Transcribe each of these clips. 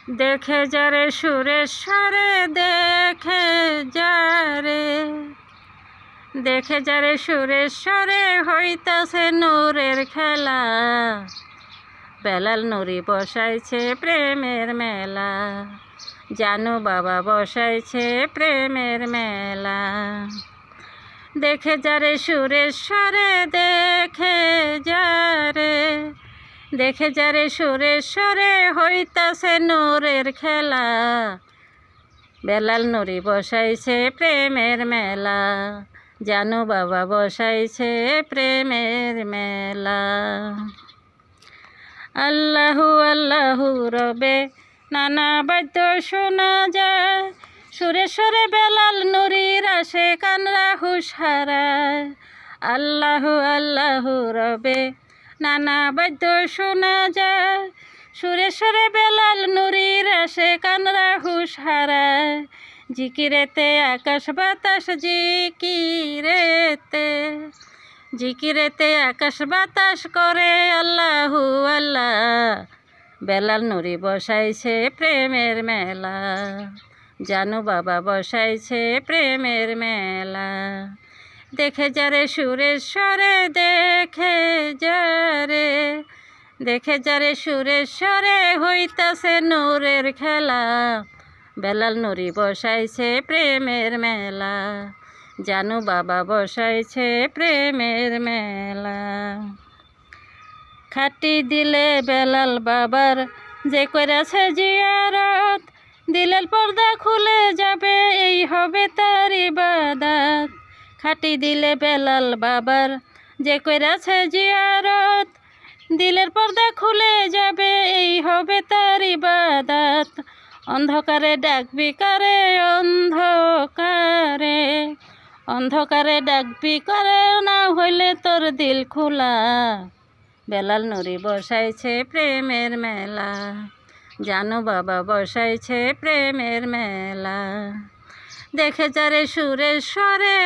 দেখে যারে সুরেশ্বরে দেখে যারে সুরেশ্বরে হইতাছে নূরের খেলা। বেলাল নুরি বসাইছে প্রেমের মেলা, জানু বাবা বসাইছে প্রেমের মেলা। দেখে যারে সুরেশ্বরে দেখে যারে সুরেশ্বরে হইতাছে নূরের খেলা। বেলাল নুরি বসাইছে প্রেমের মেলা, জানু বাবা বসাইছে প্রেমের মেলা। আল্লাহু আল্লাহু রবে নানা বাদ্য শোনা যায়, সুরেশ্বরে বেলাল নুরির আসে কানরা হুশ হারায়। আল্লাহু আল্লাহু রবে নানা বাদ্য শোনা যায়, সুরেশ্বরে বেলাল নুরির আসে কানরা হুশ হারায়। জিকিরেতে আকাশ বাতাস জিকিরেতে আকাশ বাতাস করে আল্লাহু আল্লাহ। বেলাল নুরি বসাইছে প্রেমের মেলা, জানু বাবা বসাইছে প্রেমের মেলা। দেখে যারে সুরেশ্বরে দেখে যারে সুরেশ্বরে হইতাছে নূরের খেলা। বেলাল নুরি বসাইছে প্রেমের মেলা, জানু বাবা বসাইছে প্রেমের মেলা। খাটি দিলে বেলাল বাবার যে করেছে জিয়ারত, দিলের পর্দা খুলে যাবে এই হবে তার ইবাদত। খাটি দিলে বেলাল বাবার যে করেছে জিয়ারত, দিলের পর্দা খুলে যাবে এই হবে তার ইবাদত। অন্ধকারে ডাকবি কারে অন্ধকারে ডাকবি কারে, না হইলে তোর দিল খোলা। বেলাল নুরি বসাইছে প্রেমের মেলা, জানু বাবা বসাইছে প্রেমের মেলা। দেখে যারে সুরেশ্বরে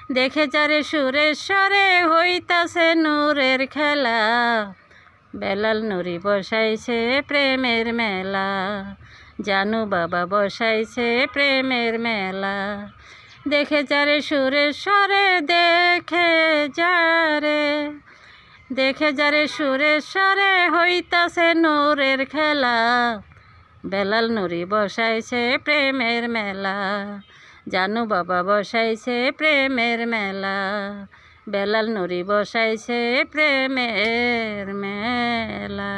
দেখে যারে সুরেশ্বরে হইতাছে নূরের খেলা। বেলাল নুরি বসাইছে প্রেমের মেলা, জানু বাবা বসাইছে প্রেমের মেলা। দেখে যারে সুরেশ্বরে দেখে যারে সুরেশ্বরে হইতাছে নূরের খেলা। বেলাল নুরি বসাইছে প্রেমের মেলা, জানু বাবা বসাইছে প্রেমের মেলা। বেলাল নুরি বসাইছে প্রেমের মেলা।